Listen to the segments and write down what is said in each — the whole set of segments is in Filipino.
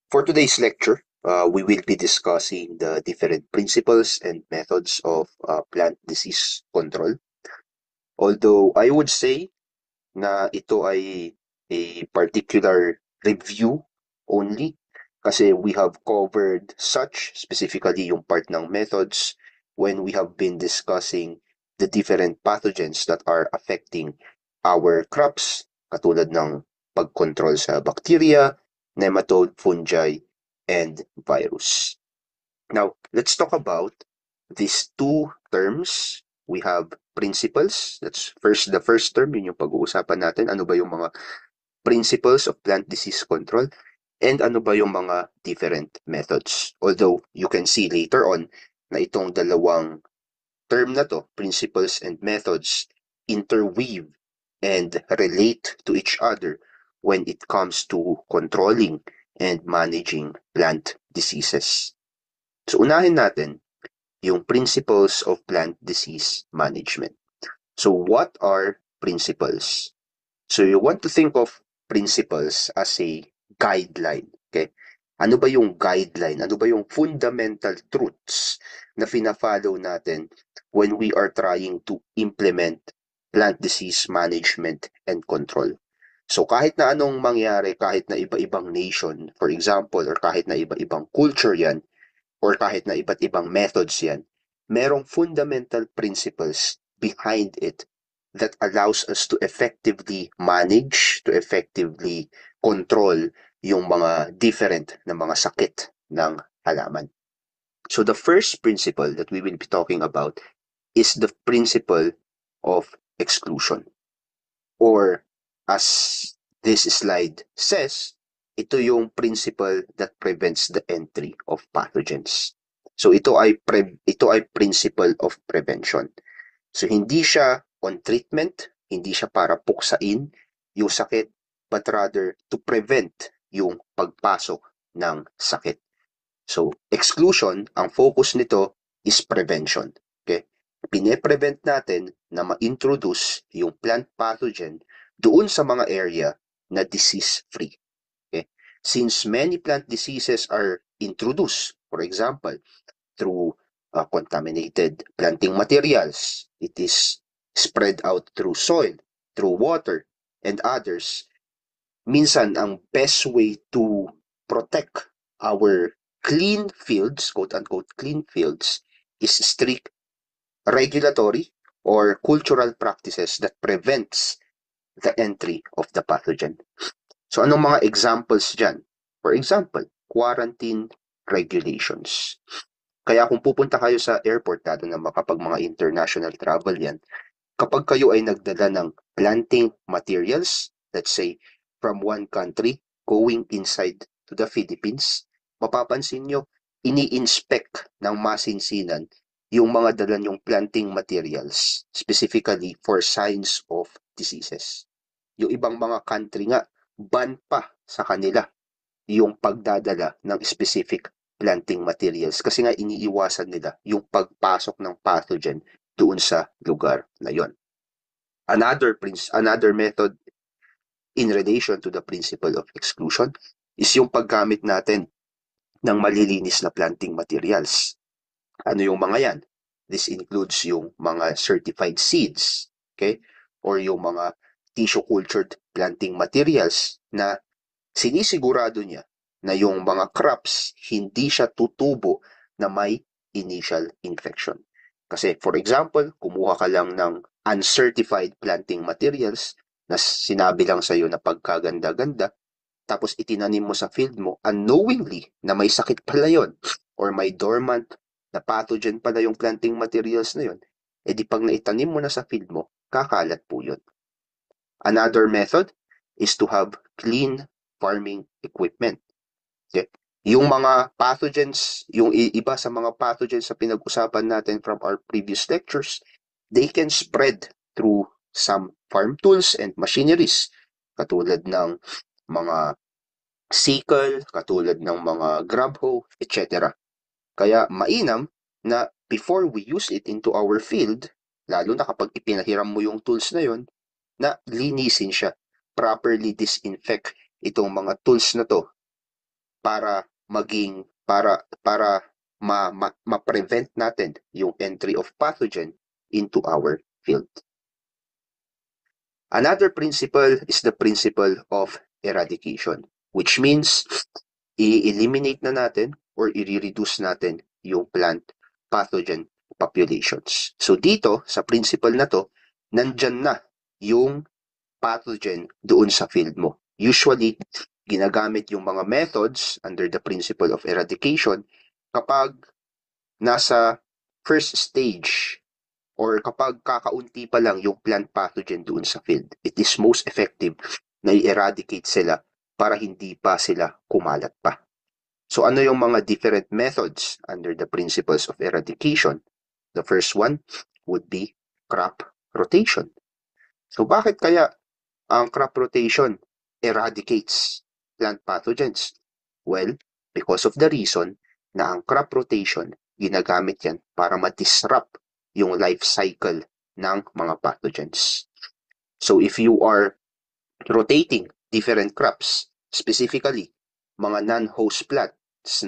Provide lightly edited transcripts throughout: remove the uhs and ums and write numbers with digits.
For today's lecture, we will be discussing the different principles and methods of plant disease control. Although I would say na ito ay a particular review only kasi we have covered such, specifically yung part ng methods, when we have been discussing the different pathogens that are affecting our crops, katulad ng pagkontrol sa bacteria, nematode, fungi, and virus. Now, let's talk about these two terms. We have principles. That's the first term, yun yung pag-uusapan natin. Ano ba yung mga principles of plant disease control? And ano ba yung mga different methods? Although, you can see later on na itong dalawang term na to, principles and methods, interweave and relate to each other when it comes to controlling and managing plant diseases. So unahin natin yung principles of plant disease management. So what are principles? So you want to think of principles as a guideline, okay? Ano ba yung guideline? Ano ba yung fundamental truths na fina-follow natin when we are trying to implement plant disease management and control? So kahit na anong mangyari, kahit na iba-ibang nation, for example, or kahit na iba-ibang culture yan, or kahit na iba't ibang methods yan, merong fundamental principles behind it that allows us to effectively manage, to effectively control yung mga different na mga sakit ng halaman. So the first principle that we will be talking about is the principle of exclusion. Or as this slide says, ito yung principle that prevents the entry of pathogens. So ito ay principle of prevention. So hindi siya on treatment, hindi siya para puksain yung sakit, but rather to prevent yung pagpasok ng sakit. So exclusion, ang focus nito is prevention. Okay? Pine-prevent natin na ma-introduce yung plant pathogen doon sa mga area na disease-free. Okay? Since many plant diseases are introduced, for example, through contaminated planting materials, it is spread out through soil, through water, and others, minsan ang best way to protect our clean fields, quote-unquote clean fields, is strict regulatory or cultural practices that prevents the entry of the pathogen. So anong mga examples dyan? For example, quarantine regulations. Kaya kung pupunta kayo sa airport, lalo na kapag mga international travel yan, kapag kayo ay nagdala ng planting materials, let's say, from one country going inside to the Philippines, mapapansin nyo, ini-inspect ng masinsinan yung mga dala nyong planting materials, specifically for signs of diseases. Yung ibang mga country nga, ban pa sa kanila yung pagdadala ng specific planting materials kasi nga iniiwasan nila yung pagpasok ng pathogen doon sa lugar na yon. Another method in relation to the principle of exclusion is yung paggamit natin ng malilinis na planting materials. Ano yung mga yan? This includes yung mga certified seeds, okay? Or yung mga tissue cultured planting materials na sinisigurado niya na yung mga crops hindi siya tutubo na may initial infection. Kasi for example, kumuha ka lang ng uncertified planting materials na sinabi lang sa'yo na pagkaganda-ganda, tapos itinanim mo sa field mo unknowingly na may sakit pala yon or may dormant na pathogen pala yung planting materials na yon, edi pag naitanim mo na sa field mo, kakalat po yun. Another method is to have clean farming equipment. Okay? Yung mga pathogens, yung iba sa mga pathogens sa pinag-usapan natin from our previous lectures, they can spread through some farm tools and machineries, katulad ng mga sickle, katulad ng mga grab hoe, etc. Kaya mainam na before we use it into our field, lalo na kapag ipinahiram mo yung tools na yon, na linisin siya, properly disinfect itong mga tools na to para ma-prevent natin yung entry of pathogen into our field. Another principle is the principle of eradication, which means i-eliminate na natin or i-reduce natin yung plant pathogen populations. So dito, sa principle na to, nandyan na yung pathogen doon sa field mo. Usually, ginagamit yung mga methods under the principle of eradication kapag nasa first stage or kapag kakaunti pa lang yung plant pathogen doon sa field. It is most effective na i-eradicate sila para hindi pa sila kumalat pa. So ano yung mga different methods under the principles of eradication? The first one would be crop rotation. So bakit kaya ang crop rotation eradicates plant pathogens? Well, because of the reason na ang crop rotation, ginagamit yan para ma-disrupt yung life cycle ng mga pathogens. So if you are rotating different crops, specifically mga non-host plants,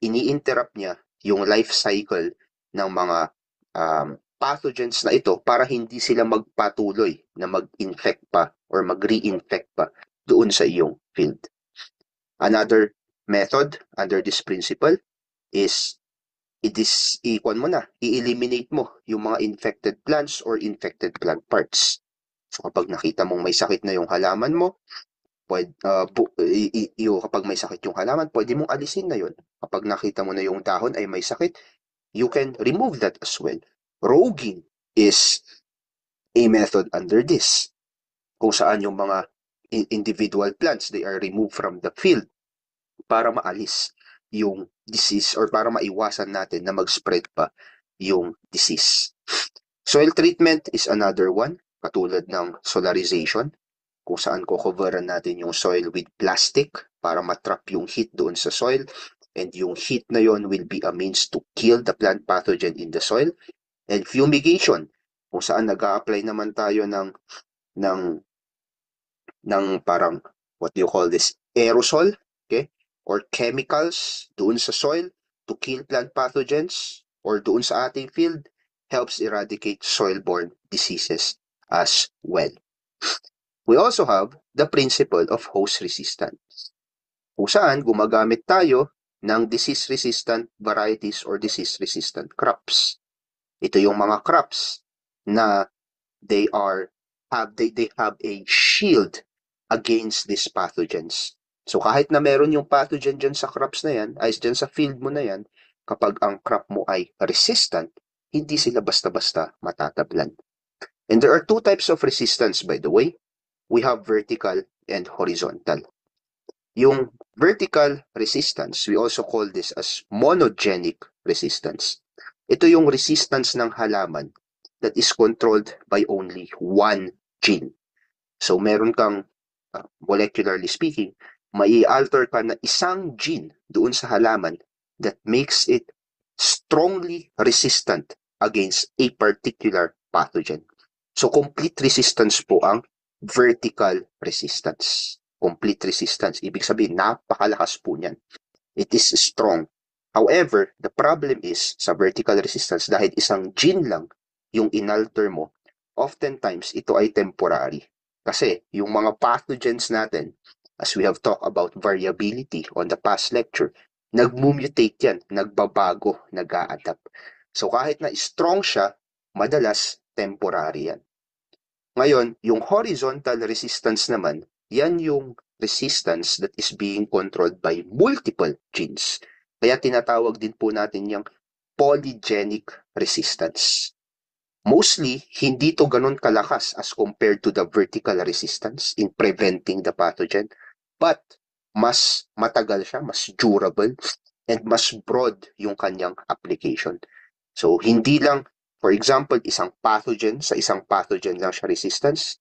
ini-interrupt niya yung life cycle ng mga pathogens na ito para hindi sila magpatuloy na mag-infect pa or mag-re-infect pa doon sa iyong field. Another method under this principle is i-eliminate mo yung mga infected plants or infected plant parts. So kapag nakita mong may sakit na yung halaman mo, kapag may sakit yung halaman, pwede mong alisin na yun. Kapag nakita mo na yung dahon ay may sakit, you can remove that as well. Roguing is a method under this, kung saan yung mga individual plants, they are removed from the field para maalis yung disease or para maiwasan natin na mag-spread pa yung disease. Soil treatment is another one, katulad ng solarization, kung saan coveran natin yung soil with plastic para matrap yung heat doon sa soil, and yung heat na yon will be a means to kill the plant pathogen in the soil. And fumigation, kung saan nag-a-apply naman tayo ng parang, what do you call this, aerosol, okay? Or chemicals doon sa soil to kill plant pathogens or doon sa ating field, helps eradicate soil-borne diseases as well. We also have the principle of host resistance, kung saan gumagamit tayo ng disease-resistant varieties or disease-resistant crops. Ito yung mga crops na they have a shield against these pathogens. So kahit na meron yung pathogen dyan sa crops na yan, ay dyan sa field mo na yan, kapag ang crop mo ay resistant, hindi sila basta-basta matatablan. And there are two types of resistance, by the way. We have vertical and horizontal. Yung vertical resistance, we also call this as monogenic resistance. Ito yung resistance ng halaman that is controlled by only one gene. So meron kang, molecularly speaking, mai-alter ka na isang gene doon sa halaman that makes it strongly resistant against a particular pathogen. So complete resistance po ang vertical resistance. Complete resistance. Ibig sabihin, napakalakas po niyan. It is strong. However, the problem is, sa vertical resistance, dahil isang gene lang yung inalter mo, oftentimes ito ay temporary. Kasi yung mga pathogens natin, as we have talked about variability on the past lecture, nag-mutate yan, nagbabago, nag-a-adapt. So kahit na strong siya, madalas temporary yan. Ngayon, yung horizontal resistance naman, yan yung resistance that is being controlled by multiple genes. Kaya tinatawag din po natin yung polygenic resistance. Mostly, hindi to ganun kalakas as compared to the vertical resistance in preventing the pathogen, but mas matagal siya, mas durable, and mas broad yung kanyang application. So, hindi lang, for example, isang pathogen lang siya resistance,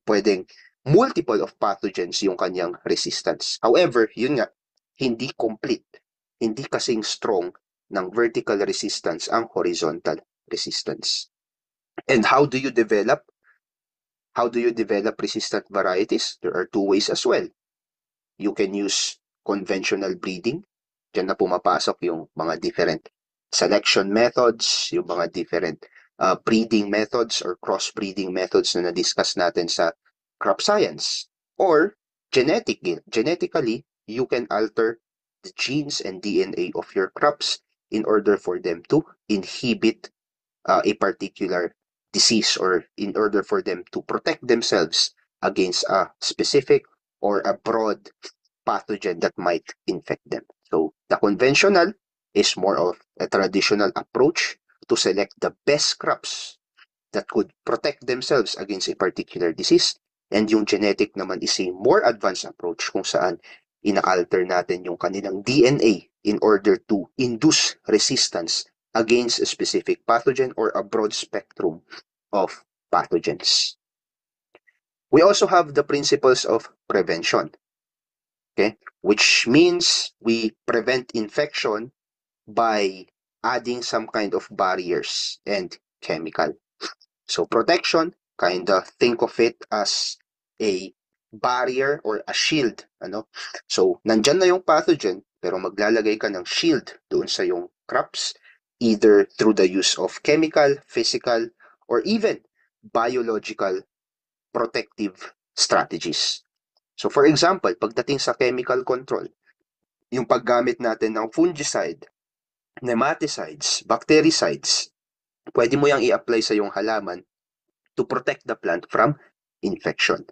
pwedeng multiple of pathogens yung kanyang resistance. However, yun nga, hindi complete, hindi kasing strong ng vertical resistance ang horizontal resistance. And how do you develop resistant varieties? There are two ways as well. You can use conventional breeding. Diyan na pumapasok yung mga different selection methods, yung mga different breeding methods or cross-breeding methods na na-discuss natin sa crop science. Or genetically, you can alter the genes and DNA of your crops in order for them to inhibit a particular disease or in order for them to protect themselves against a specific or a broad pathogen that might infect them. So the conventional is more of a traditional approach to select the best crops that could protect themselves against a particular disease. And yung genetic naman is a more advanced approach kung saan ina-alter natin yung kanilang DNA in order to induce resistance against a specific pathogen or a broad spectrum of pathogens. We also have the principles of prevention, okay, which means we prevent infection by adding some kind of barriers and chemical. So protection, kind of think of it as a barrier or a shield. So nandyan na yung pathogen, pero maglalagay ka ng shield doon sa yung crops, either through the use of chemical, physical, or even biological protective strategies. So for example, pagdating sa chemical control, yung paggamit natin ng fungicide, nematicides, bactericides, pwede mo yang i-apply sa yung halaman to protect the plant from infection.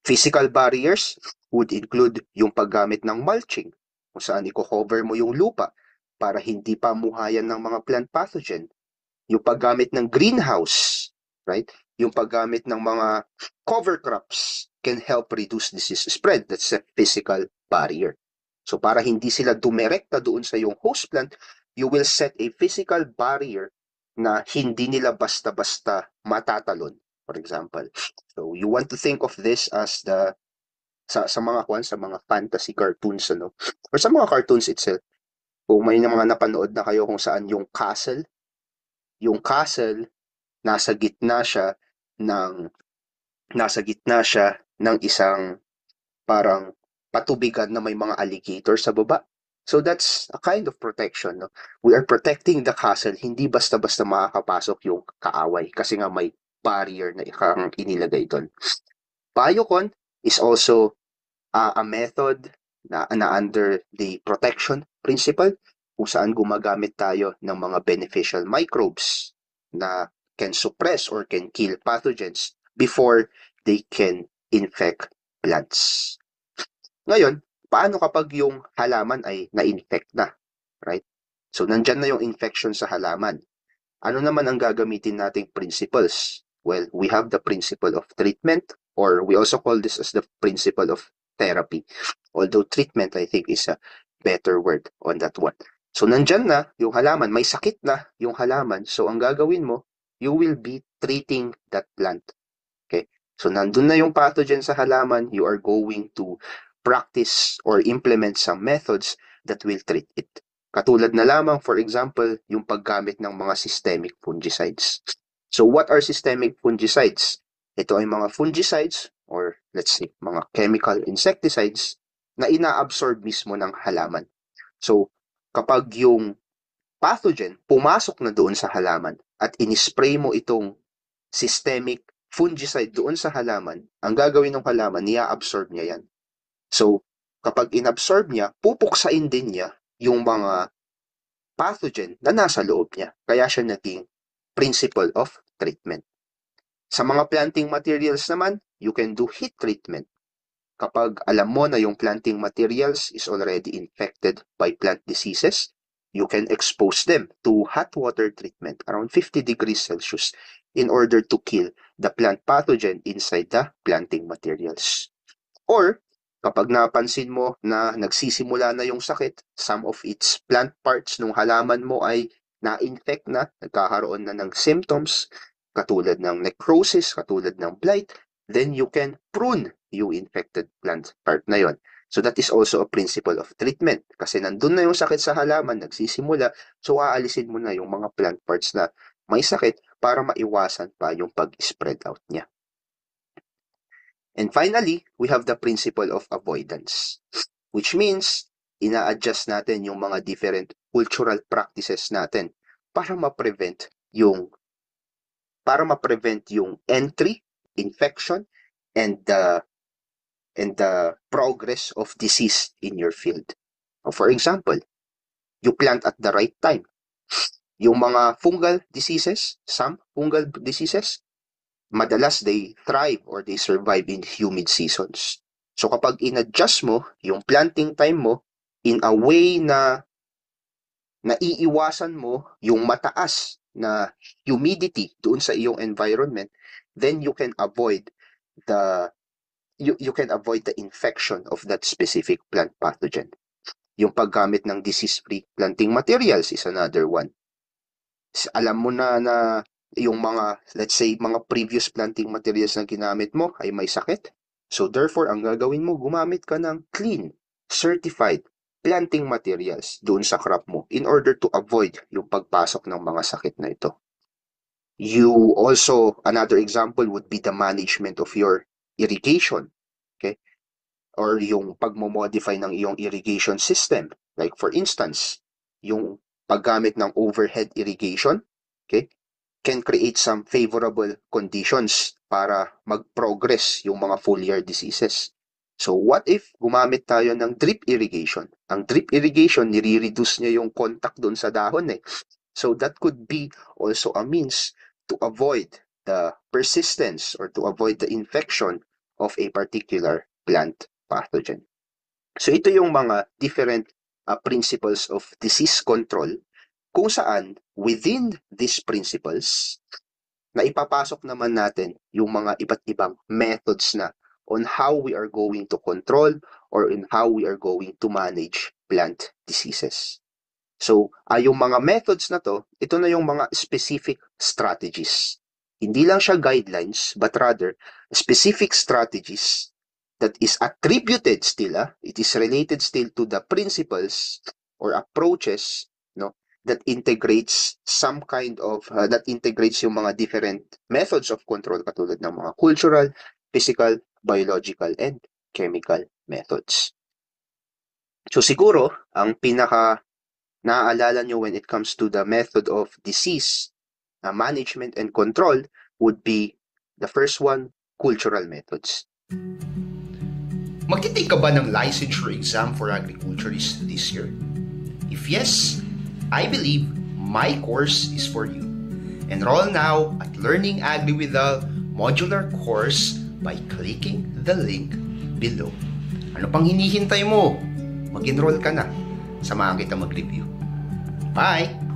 Physical barriers would include yung paggamit ng mulching, kung saan i-cover mo yung lupa para hindi pa muhayan ng mga plant pathogen. Yung paggamit ng greenhouse, right? Yung paggamit ng mga cover crops can help reduce disease spread. That's a physical barrier. So para hindi sila dumirekta doon sa yung host plant, you will set a physical barrier na hindi nila basta-basta matatalon, for example. So you want to think of this as the sa mga fantasy cartoons, or sa mga cartoons itself. Kung may mga napanood na kayo kung saan yung castle nasa gitna siya ng isang parang patubigan na may mga alligator sa baba. So that's a kind of protection. We are protecting the castle, hindi basta-basta makakapasok yung kaaway kasi nga may barrier na inilagay doon. Biocon is also a method na under the protection principle kung saan gumagamit tayo ng mga beneficial microbes na can suppress or can kill pathogens before they can infect plants. Ngayon, paano kapag yung halaman ay na-infect na, right? So, nandyan na yung infection sa halaman. Ano naman ang gagamitin nating principles? Well, we have the principle of treatment, or we also call this as the principle of therapy. Although treatment, I think, is a better word on that one. So, nandyan na yung halaman, may sakit na yung halaman. So, ang gagawin mo, you will be treating that plant. Okay? So, nandun na yung pathogen sa halaman, you are going to practice or implement some methods that will treat it. Katulad na lamang, for example, yung paggamit ng mga systemic fungicides. So, what are systemic fungicides? Ito ay mga fungicides or let's say, mga chemical insecticides na inaabsorb mismo ng halaman. So, kapag yung pathogen pumasok na doon sa halaman at inispray mo itong systemic fungicide doon sa halaman, ang gagawin ng halaman, nia-absorb niya yan. So, kapag inabsorb niya, pupuksain din niya yung mga pathogen na nasa loob niya. Kaya siya naging principle of treatment. Sa mga planting materials naman, you can do heat treatment. Kapag alam mo na yung planting materials is already infected by plant diseases, you can expose them to hot water treatment around 50 degrees Celsius in order to kill the plant pathogen inside the planting materials. Or, kapag napansin mo na nagsisimula na yung sakit, some of its plant parts ng halaman mo ay na-infect na, nagkakaroon na ng symptoms, katulad ng necrosis, katulad ng blight, then you can prune yung infected plant part na yon. So that is also a principle of treatment. Kasi nandun na yung sakit sa halaman, nagsisimula, so aalisin mo na yung mga plant parts na may sakit para maiwasan pa yung pag-spread out niya. And finally, we have the principle of avoidance. which means ina-adjust natin yung mga different cultural practices natin para ma-prevent yung entry, infection, and the progress of disease in your field. For example, you plant at the right time. Yung mga fungal diseases, some fungal diseases, madalas they thrive or they survive in humid seasons. So kapag in-adjust mo yung planting time mo in a way na naiiwasan mo yung mataas na humidity doon sa iyong environment, then you can avoid the infection of that specific plant pathogen. Yung paggamit ng disease-free planting materials is another one. Alam mo na yung mga, let's say, mga previous planting materials na ginamit mo ay may sakit. So therefore, ang gagawin mo, gumamit ka ng clean, certified planting materials doon sa crop mo in order to avoid yung pagpasok ng mga sakit na ito. Another example would be the management of your irrigation, okay? Or yung pagmo-modify ng iyong irrigation system. Like for instance, yung paggamit ng overhead irrigation, okay, can create some favorable conditions para mag-progress yung mga foliar diseases. So what if gumamit tayo ng drip irrigation? Ang drip irrigation, nire-reduce niya yung contact doon sa dahon eh. So that could be also a means to avoid the persistence or to avoid the infection of a particular plant pathogen. So ito yung mga different principles of disease control kung saan within these principles na ipapasok naman natin yung mga iba't ibang methods na on how we are going to control or in how we are going to manage plant diseases. So, yung mga methods na to, ito na yung mga specific strategies. Hindi lang siya guidelines, but rather specific strategies that is attributed still, it is related still to the principles or approaches, no, that integrates that integrates yung mga different methods of control katulad ng mga cultural, physical, biological, and chemical methods. So siguro, ang pinaka naaalala nyo when it comes to the method of disease management and control would be the first one, cultural methods. Magtitake ka ba ng licensure exam for agriculturists this year? If yes, I believe my course is for you. Enroll now at Learning Agri with Al modular course by clicking the link below. Ano pang hinihintay mo? Mag-enroll ka na. Samahan kita mag-review. Bye!